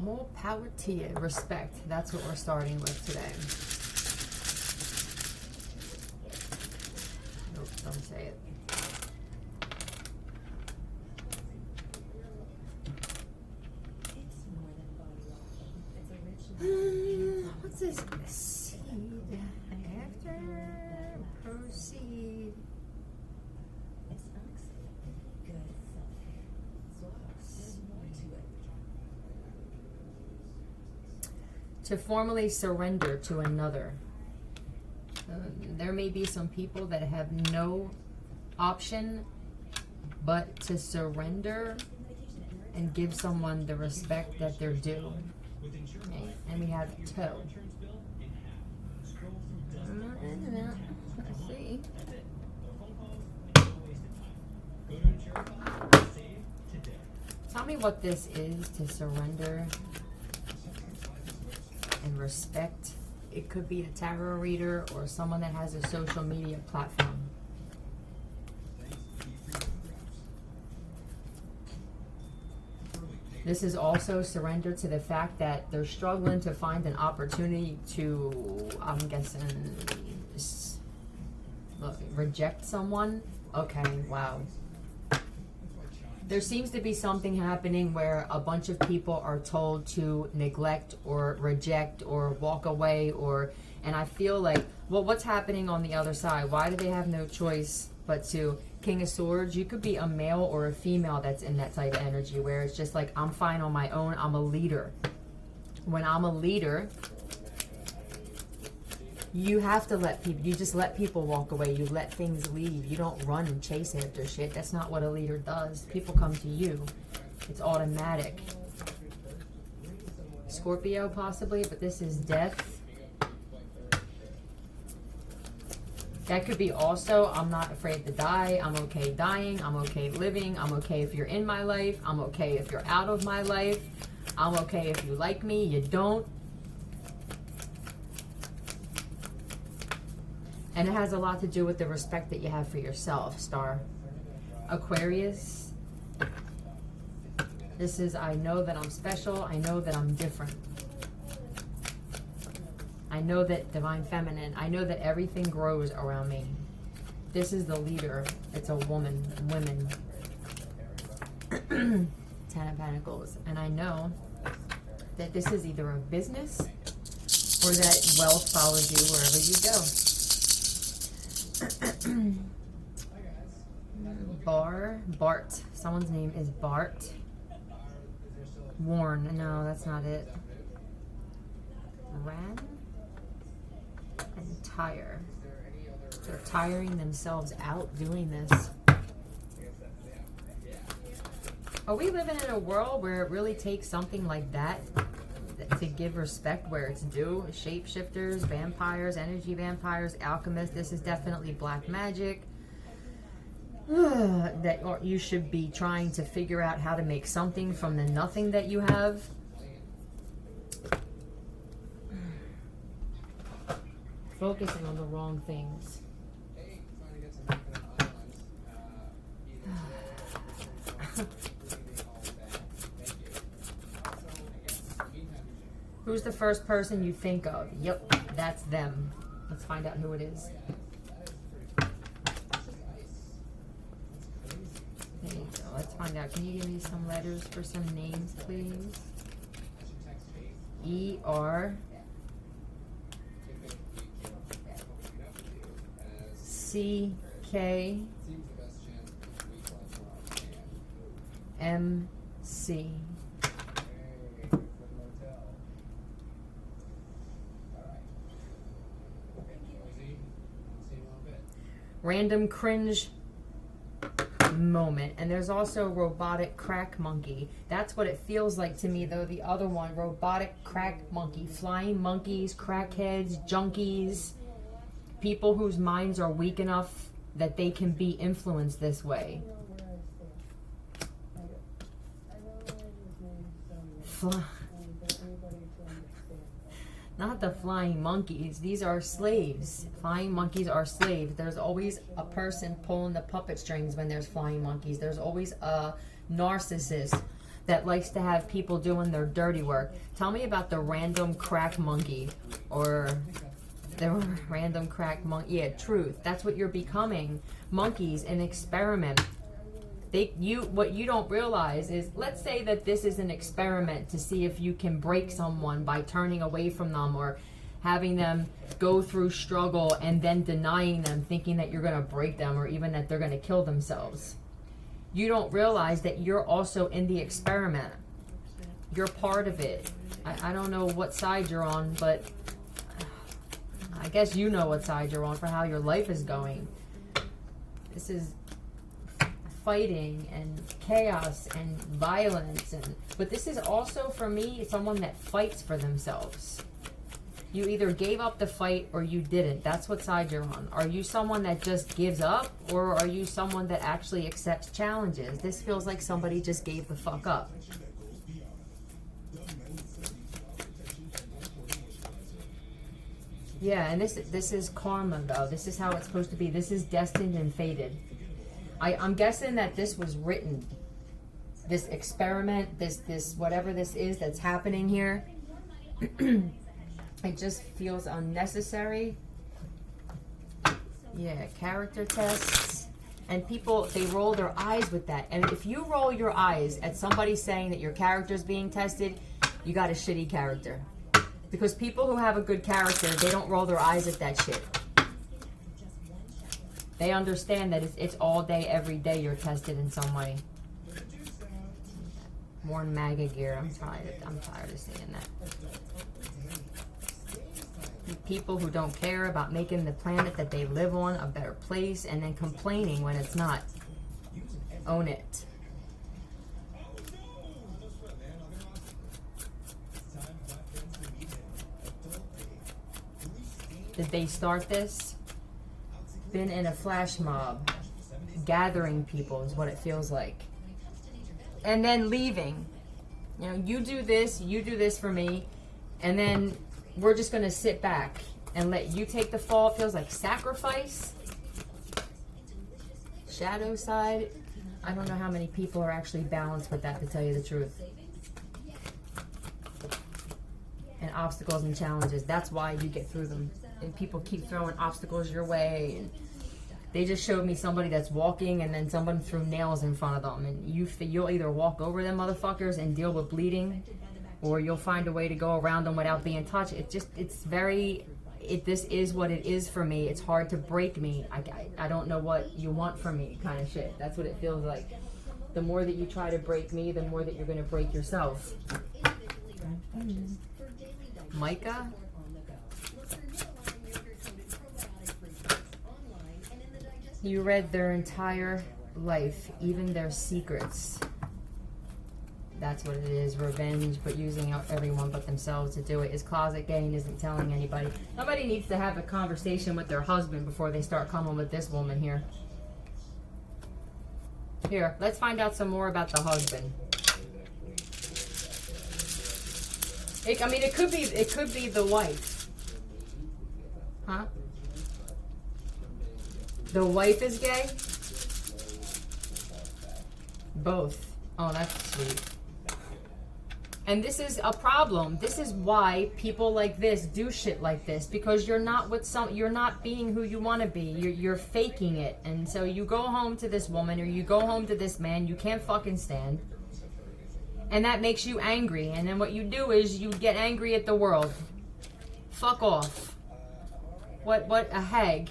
More power to you. Respect. That's what we're starting with today. Nope, don't say it. What's this? Seed. After. Proceed. To formally surrender to another. There may be some people that have no option but to surrender and give someone the respect that they're due. Okay. And we have toe. Let's see. Tell me what this is, to surrender and respect. It could be a tarot reader or someone that has a social media platform. This is also surrender to the fact that they're struggling to find an opportunity to, I'm guessing, reject someone. Okay, wow. There seems to be something happening where a bunch of people are told to neglect or reject or walk away, and I feel like, well, what's happening on the other side? Why do they have no choice but to? King of Swords, you could be a male or a female that's in that type of energy where it's just like, I'm fine on my own, I'm a leader. When I'm a leader, you have to let people, you just let people walk away, you let things leave, you don't run and chase after shit. That's not what a leader does. People come to you. It's automatic. Scorpio possibly, but this is death. That could be also, I'm not afraid to die. I'm okay dying. I'm okay living. I'm okay if you're in my life. I'm okay if you're out of my life. I'm okay if you like me, you don't. And it has a lot to do with the respect that you have for yourself, Star. Aquarius. This is, I know that I'm special. I know that I'm different. I know that Divine Feminine, I know that everything grows around me. This is the leader. It's a woman, women. 10 of Pentacles. And I know that this is either a business or that wealth follows you wherever you go. Bart. Someone's name is Bart. Warren. No, that's not it. Ran? And tire. They're tiring themselves out doing this. Are we living in a world where it really takes something like that to give respect where it's due? Shapeshifters, vampires, energy vampires, alchemists. This is definitely black magic. That you should be trying to figure out how to make something from the nothing that you have. Focusing on the wrong things. Who's the first person you think of? Yep, that's them. Let's find out who it is. There you go. Let's find out. Can you give me some letters for some names, please? E-R C-K M-C. Random cringe moment. And there's also robotic crack monkey. That's what it feels like to me, though. The other one, robotic crack monkey. Flying monkeys, crackheads, junkies. People whose minds are weak enough that they can be influenced this way. Not the flying monkeys. These are slaves. Flying monkeys are slaves. There's always a person pulling the puppet strings when there's flying monkeys. There's always a narcissist that likes to have people doing their dirty work. Tell me about the random crack monkey, or the random crack monkey. Yeah, truth. That's what you're becoming. Monkeys, an experiment. What you don't realize is, let's say that this is an experiment to see if you can break someone by turning away from them, or having them go through struggle and then denying them, thinking that you're going to break them, or even that they're going to kill themselves. You don't realize that you're also in the experiment. You're part of it. I don't know what side you're on, but I guess you know what side you're on for how your life is going. This is fighting and chaos and violence, but this is also, for me, someone that fights for themselves. You either gave up the fight or you didn't. That's what side you're on. Are you someone that just gives up, or are you someone that actually accepts challenges? This feels like somebody just gave the fuck up. Yeah, and this is karma, though. This is how it's supposed to be. This is destined and fated. I'm guessing that this was written. This experiment, this whatever this is that's happening here. It just feels unnecessary. Yeah, character tests. And people, they roll their eyes with that. And if you roll your eyes at somebody saying that your character's being tested, you got a shitty character. Because people who have a good character, they don't roll their eyes at that shit. They understand that it's all day, every day you're tested in some way. More MAGA gear. I'm tired of seeing that. People who don't care about making the planet that they live on a better place, and then complaining when it's not. Own it. Did they start this? Been in a flash mob. Gathering people is what it feels like. And then leaving. You know, you do this for me, and then we're just going to sit back and let you take the fall. It feels like sacrifice. Shadow side. I don't know how many people are actually balanced with that, to tell you the truth. And obstacles and challenges. That's why you get through them. And people keep throwing obstacles your way. And they just showed me somebody that's walking, and then someone threw nails in front of them. And you'll either walk over them motherfuckers and deal with bleeding, or you'll find a way to go around them without being touched. This is what it is for me. It's hard to break me. I don't know what you want from me, kind of shit. That's what it feels like. The more that you try to break me, the more that you're going to break yourself. Micah? You read their entire life, even their secrets. That's what it is. Revenge, but using everyone but themselves to do it. Is closet gay and isn't telling anybody. Nobody needs to have a conversation with their husband before they start coming with this woman here. Here, let's find out some more about the husband. It could be the wife. Huh? The wife is gay? Both. Oh, that's sweet. And this is a problem. This is why people like this do shit like this, because you're not being who you want to be. You're faking it. And so you go home to this woman, or you go home to this man you can't fucking stand. And that makes you angry. And then what you do is you get angry at the world. Fuck off. What a hag.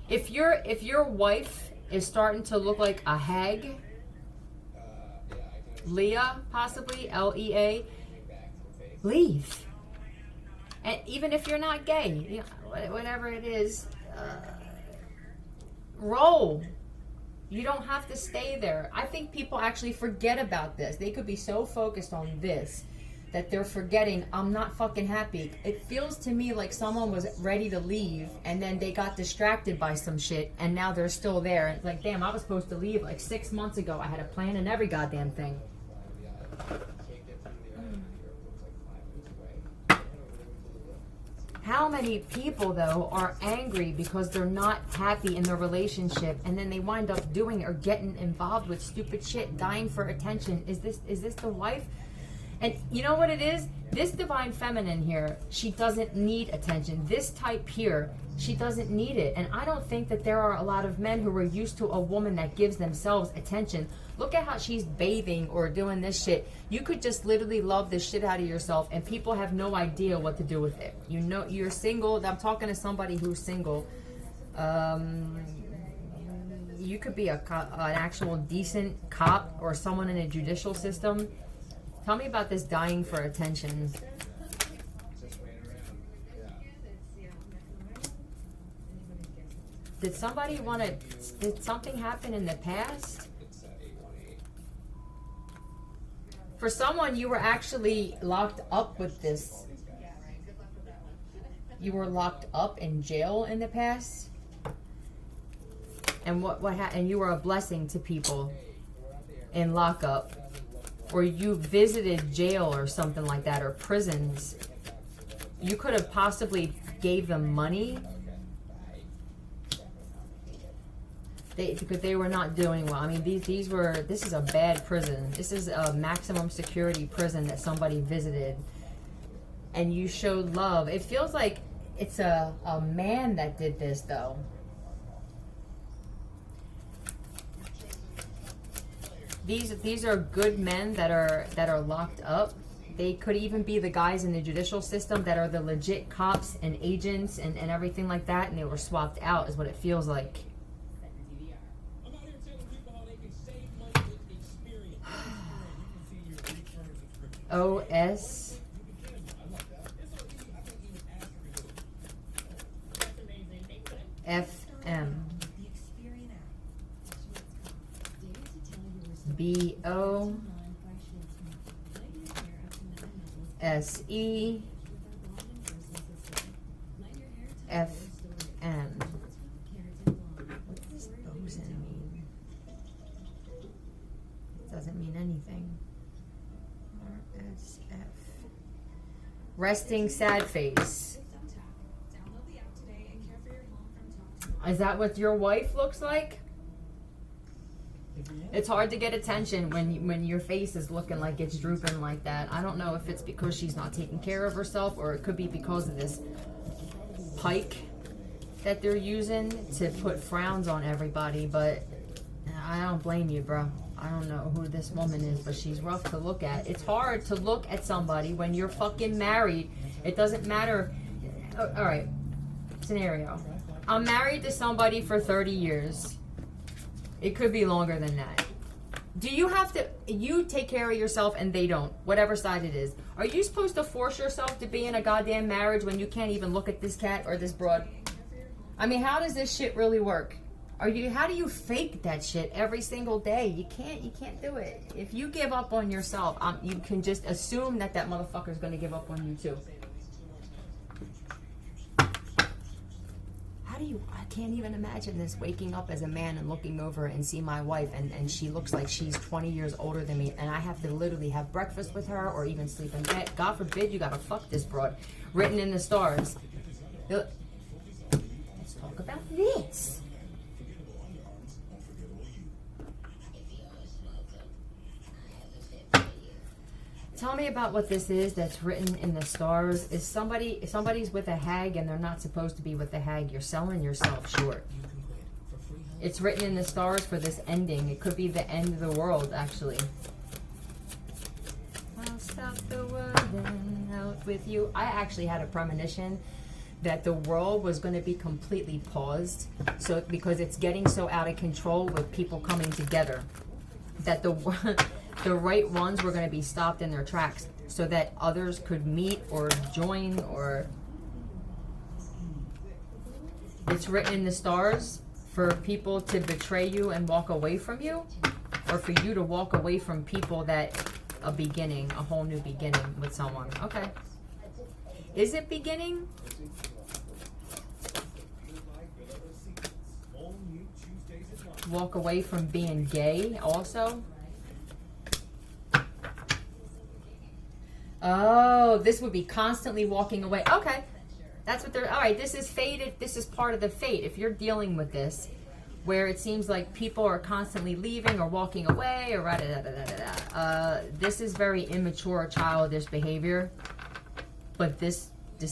If your wife is starting to look like a hag, Leah, possibly, Lea, leave. And even if you're not gay, you know, whatever it is, roll. You don't have to stay there. I think people actually forget about this. They could be so focused on this that they're forgetting, I'm not fucking happy. It feels to me like someone was ready to leave, and then they got distracted by some shit, and now they're still there. It's like, damn, I was supposed to leave like 6 months ago. I had a plan and every goddamn thing. How many people, though, are angry because they're not happy in their relationship, and then they wind up doing or getting involved with stupid shit, dying for attention? Is this the wife? And you know what it is? This divine feminine here, she doesn't need attention. This type here, she doesn't need it. And I don't think that there are a lot of men who are used to a woman that gives themselves attention. Look at how she's bathing or doing this shit. You could just literally love the shit out of yourself, and people have no idea what to do with it. You know, you're single. I'm talking to somebody who's single. You could be an actual decent cop or someone in a judicial system. Tell me about this dying for attention. Did something happen in the past? For someone, you were actually locked up with this. You were locked up in jail in the past? And and you were a blessing to people in lockup. Or you visited jail or something like that, or prisons. You could have possibly gave them money. Because they were not doing well. I mean, this is a bad prison. This is a maximum security prison that somebody visited. And you showed love. It feels like it's a man that did this, though. These are good men that are locked up. They could even be the guys in the judicial system that are the legit cops and agents and everything like that, and they were swapped out, is what it feels like. OS FM BO SE FM. What does boson mean? It doesn't mean anything. RSF. Resting sad face. Is that what your wife looks like? It's hard to get attention when your face is looking like it's drooping like that. I don't know if it's because she's not taking care of herself, or it could be because of this pike that they're using to put frowns on everybody, but I don't blame you, bro. I don't know who this woman is, but she's rough to look at. It's hard to look at somebody when you're fucking married. It doesn't matter. All right, scenario. I'm married to somebody for 30 years. It could be longer than that. Do you have to, you take care of yourself and they don't, whatever side it is. Are you supposed to force yourself to be in a goddamn marriage when you can't even look at this cat or this broad? I mean, how does this shit really work? How do you fake that shit every single day? You can't do it. If you give up on yourself, you can just assume that motherfucker's gonna give up on you too. I can't even imagine this, waking up as a man and looking over and see my wife and she looks like she's 20 years older than me, and I have to literally have breakfast with her or even sleep in bed. God forbid you gotta fuck this broad. Written in the stars. Let's talk about this. Tell me about what this is that's written in the stars. If somebody's with a hag and they're not supposed to be with a hag, you're selling yourself short. It's written in the stars for this ending. It could be the end of the world, actually. I'll stop the world and out with you. I actually had a premonition that the world was going to be completely paused. So because it's getting so out of control with people coming together, that the right ones were going to be stopped in their tracks so that others could meet or join. Or it's written in the stars for people to betray you and walk away from you, or for you to walk away from people that a whole new beginning with someone. Okay. Is it beginning? Walk away from being gay also? Oh, this would be constantly walking away. Okay. That's what they're, all right, this is fated. This is part of the fate. If you're dealing with this, where it seems like people are constantly leaving or walking away or this is very immature, childish behavior. But this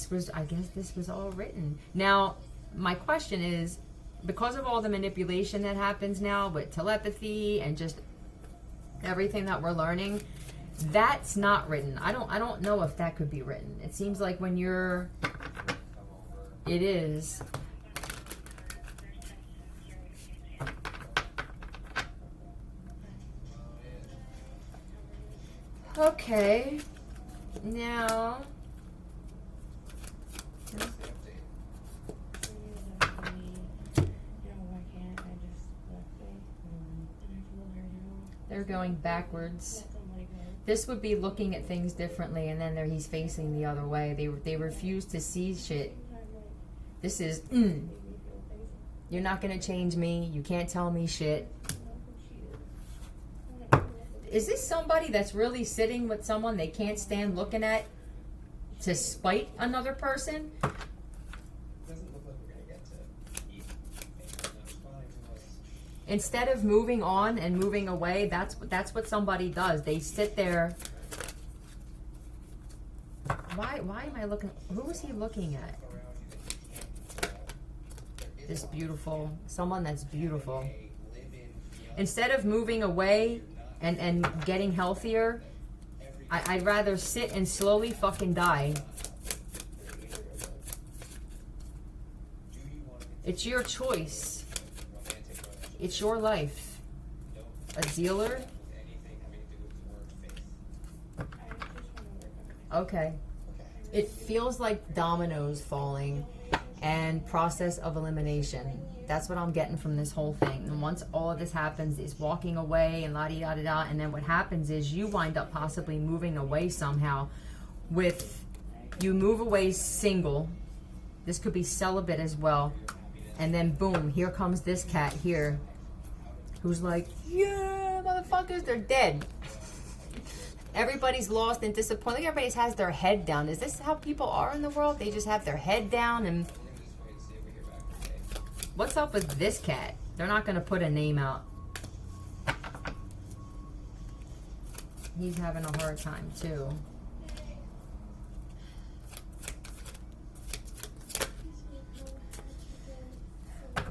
was, I guess this was all written. Now, my question is, because of all the manipulation that happens now with telepathy and just everything that we're learning, that's not written. I don't know if that could be written. It seems like when you're, it is. Okay, now they're going backwards. This would be looking at things differently, and then he's facing the other way. They refuse to see shit. This is, you're not gonna change me. You can't tell me shit. Is this somebody that's really sitting with someone they can't stand looking at to spite another person? Instead of moving on and moving away, that's what somebody does. They sit there. Why am I looking? Who is he looking at? This beautiful, someone that's beautiful. Instead of moving away and getting healthier, I'd rather sit and slowly fucking die. It's your choice. It's your life. A dealer? Okay. It feels like dominoes falling and process of elimination. That's what I'm getting from this whole thing. And once all of this happens, is walking away and la-di-da-da-da, and then what happens is you wind up possibly moving away somehow with, you move away single. This could be celibate as well. And then boom, here comes this cat here who's like, yeah, motherfuckers, they're dead. Everybody's lost and disappointed. Everybody has their head down. Is this how people are in the world? They just have their head down. And what's up with this cat? They're not going to put a name out. He's having a hard time too.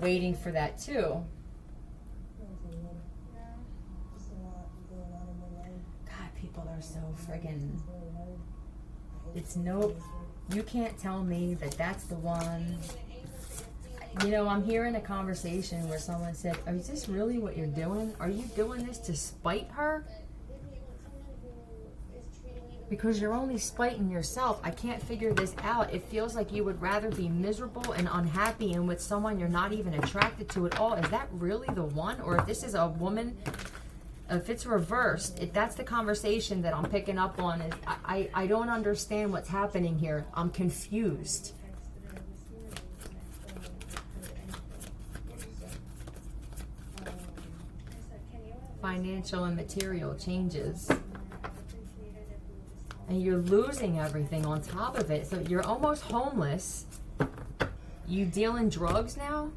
Waiting for that too. God, people are so friggin'. It's no, you can't tell me that that's the one. You know, I'm hearing a conversation where someone said, is this really what you're doing? Are you doing this to spite her? Because you're only spiting yourself. I can't figure this out. It feels like you would rather be miserable and unhappy and with someone you're not even attracted to at all. Is that really the one? Or if this is a woman, if it's reversed, if that's the conversation that I'm picking up on, is I don't understand what's happening here. I'm confused. Financial and material changes. And you're losing everything on top of it. So you're almost homeless. You dealing drugs now?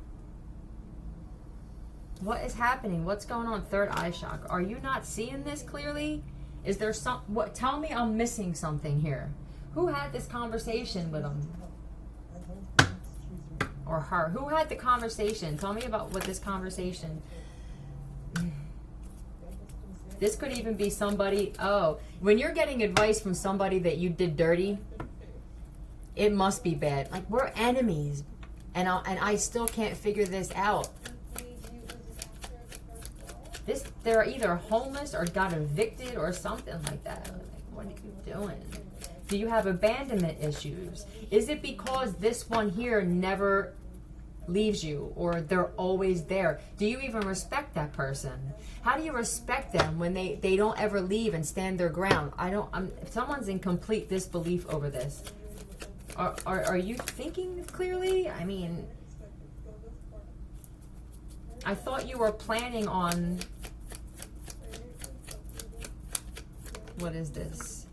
What is happening? What's going on? Third eye shock. Are you not seeing this clearly? Is there some, what, tell me I'm missing something here. Who had this conversation with him? Or her? Who had the conversation? Tell me about what this conversation. This could even be somebody, oh, when you're getting advice from somebody that you did dirty, it must be bad. Like, we're enemies, and I still can't figure this out. They're either homeless or got evicted or something like that. Like, what are you doing? Do you have abandonment issues? Is it because this one here never leaves you, or they're always there? Do you even respect that person? How do you respect them when they don't ever leave and stand their ground? If someone's in complete disbelief over this, are you thinking clearly? I mean, I thought you were planning on, what is this?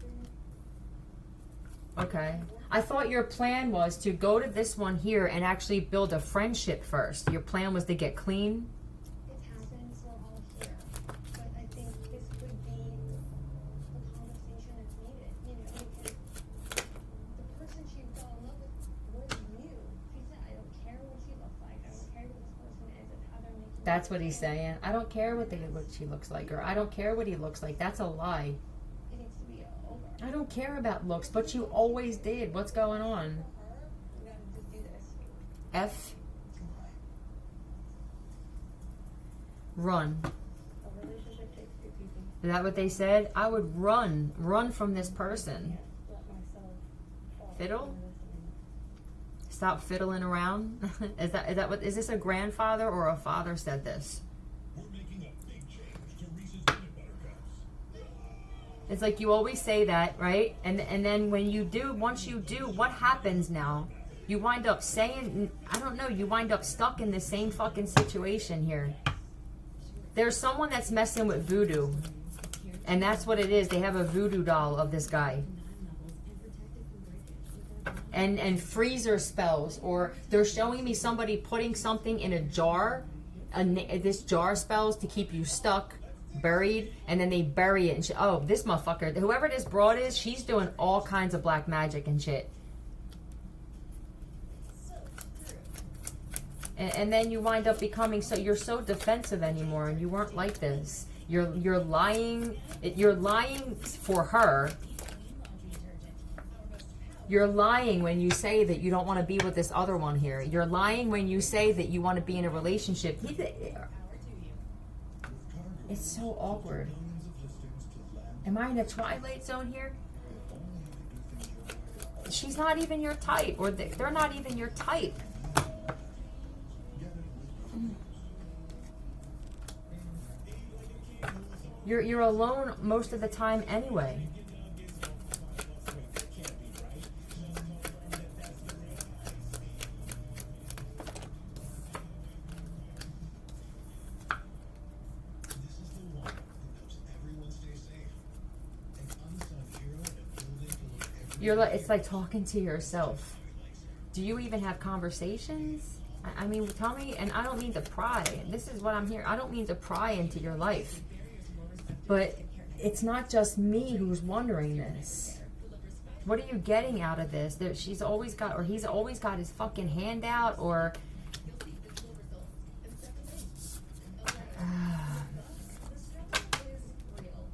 Okay. I thought your plan was to go to this one here and actually build a friendship first. Your plan was to get clean. It happens, we're all here. But I think this would be a conversation that's needed, you know, because the person she fell in love with was you. She said, I don't care what she looks like, I don't care who this person is and how they're making That's what he's saying. I don't care what she looks like, or I don't care what he looks like. That's a lie. It needs to be over. I don't care about looks, but you always did. What's going on? For her, we gotta just do this. F. Run. A relationship takes two people. Is that what they said? I would run. Run from this person. Let myself fall Fiddle? into listening. Stop fiddling around. Is this a grandfather or a father said this? We're making a big change to Reese's peanut butter cups. It's like you always say that, right? And then when you do, once you do, what happens now? You wind up saying, I don't know, you wind up stuck in the same fucking situation here. There's someone that's messing with voodoo. And that's what it is. They have a voodoo doll of this guy. And freezer spells, or they're showing me somebody putting something in a jar. This jar spells to keep you stuck, buried, and then they bury it. And oh, this motherfucker, whoever this broad is, she's doing all kinds of black magic and shit. And then you wind up becoming you're so defensive anymore, and you weren't like this. You're lying. You're lying for her. You're lying when you say that you don't want to be with this other one here. You're lying when you say that you want to be in a relationship. It's so awkward. Am I in a twilight zone here? She's not even your type, or they're not even your type. You're alone most of the time anyway. It's like talking to yourself. Do you even have conversations? I mean, tell me, and I don't mean to pry. This is what I'm here. I don't mean to pry into your life. But it's not just me who's wondering this. What are you getting out of this? He's always got his fucking hand out, or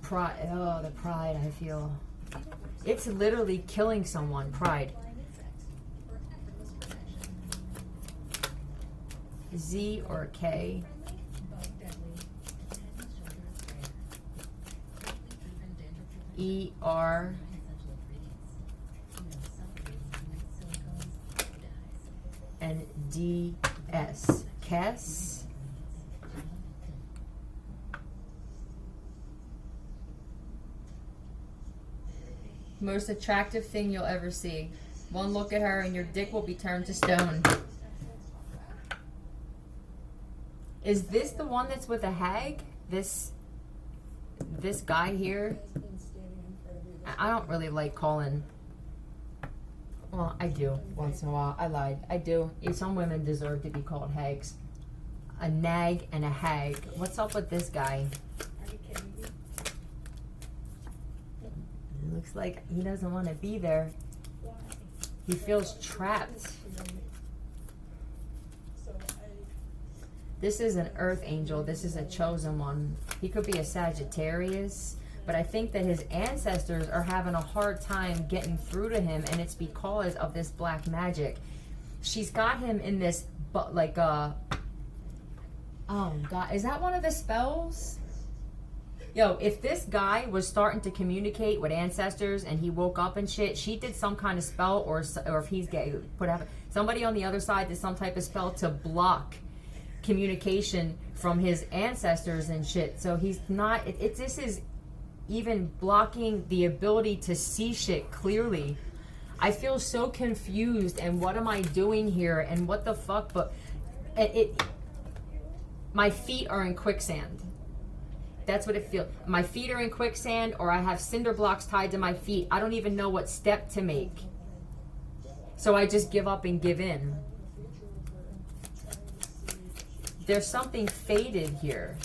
pride. Oh, the pride I feel. It's literally killing someone. Pride. Z or K. ER. And DS. Kess. Most attractive thing you'll ever see. One look at her and your dick will be turned to stone. Is this the one that's with a hag? This guy here? I don't really like calling. Well, I do once in a while. I lied. I do. Some women deserve to be called hags. A nag and a hag. What's up with this guy? Are you kidding me? It looks like he doesn't want to be there. Why? He feels trapped. This is an earth angel. This is a chosen one. He could be a Sagittarius, but I think that his ancestors are having a hard time getting through to him, and it's because of this black magic. She's got him in this, but like oh God, is that one of the spells? Yo, if this guy was starting to communicate with ancestors and he woke up and shit, she did some kind of spell, or if he's gay, whatever. Somebody on the other side did some type of spell to block communication from his ancestors and shit. So he's not. This is even blocking the ability to see shit clearly. I feel so confused, and what am I doing here, and what the fuck? But my feet are in quicksand. That's what it feels. My feet are in quicksand, or I have cinder blocks tied to my feet. I don't even know what step to make. So I just give up and give in. There's something faded here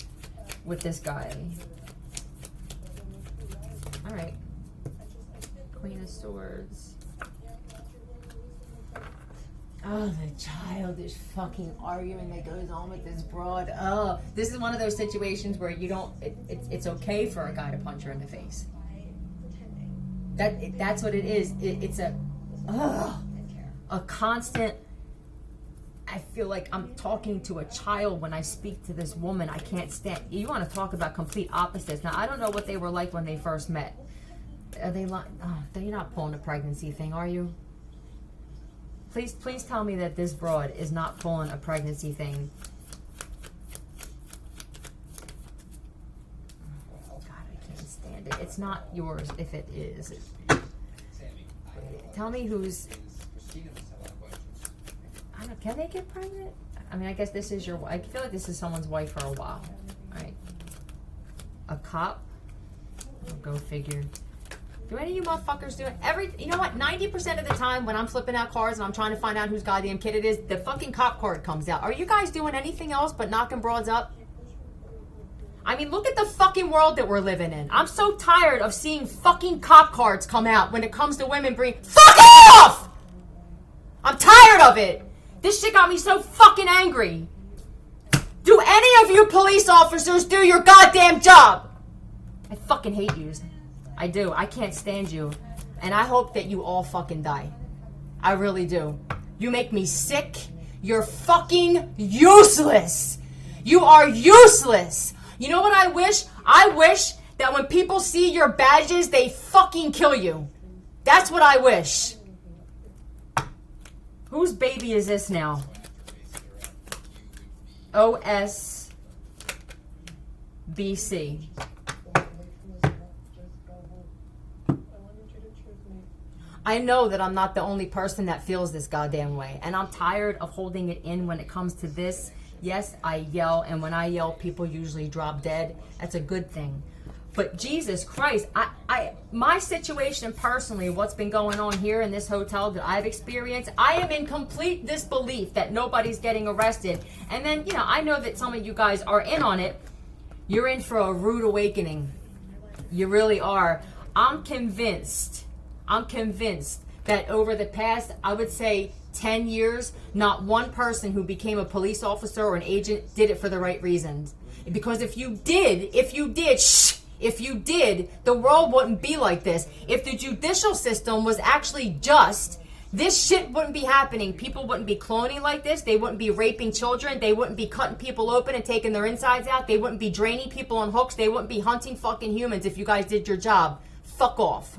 with this guy. All right. Queen of Swords. Oh, the childish fucking argument that goes on with this broad. Oh, this is one of those situations where you don't. It's okay for a guy to punch her in the face. That's what it is. It's a constant. I feel like I'm talking to a child when I speak to this woman. I can't stand. You want to talk about complete opposites. Now, I don't know what they were like when they first met. Are they like? Oh, you're not pulling a pregnancy thing, are you? Please tell me that this broad is not pulling a pregnancy thing. Oh, God, I can't stand it. It's not yours if it is. Tell me who's. I don't. Can they get pregnant? I mean, I guess this is your. I feel like this is someone's wife for a while. All right. A cop. Oh, go figure. Do any of you motherfuckers do it? You know what? 90% of the time when I'm flipping out cars and I'm trying to find out whose goddamn kid it is, the fucking cop card comes out. Are you guys doing anything else but knocking broads up? I mean, look at the fucking world that we're living in. I'm so tired of seeing fucking cop cards come out when it comes to women bring. Fuck off! I'm tired of it. This shit got me so fucking angry. Do any of you police officers do your goddamn job? I fucking hate yous. I do. I can't stand you. And I hope that you all fucking die. I really do. You make me sick. You're fucking useless. You are useless. You know what I wish? I wish that when people see your badges, they fucking kill you. That's what I wish. Whose baby is this now? OSBC. I know that I'm not the only person that feels this goddamn way. And I'm tired of holding it in when it comes to this. Yes, I yell. And when I yell, people usually drop dead. That's a good thing. But Jesus Christ, my situation personally, what's been going on here in this hotel that I've experienced, I am in complete disbelief that nobody's getting arrested. And then, I know that some of you guys are in on it. You're in for a rude awakening. You really are. I'm convinced that over the past, I would say 10 years, not one person who became a police officer or an agent did it for the right reasons. Because if you did, the world wouldn't be like this. If the judicial system was actually just, this shit wouldn't be happening. People wouldn't be cloning like this. They wouldn't be raping children. They wouldn't be cutting people open and taking their insides out. They wouldn't be draining people on hooks. They wouldn't be hunting fucking humans if you guys did your job. Fuck off.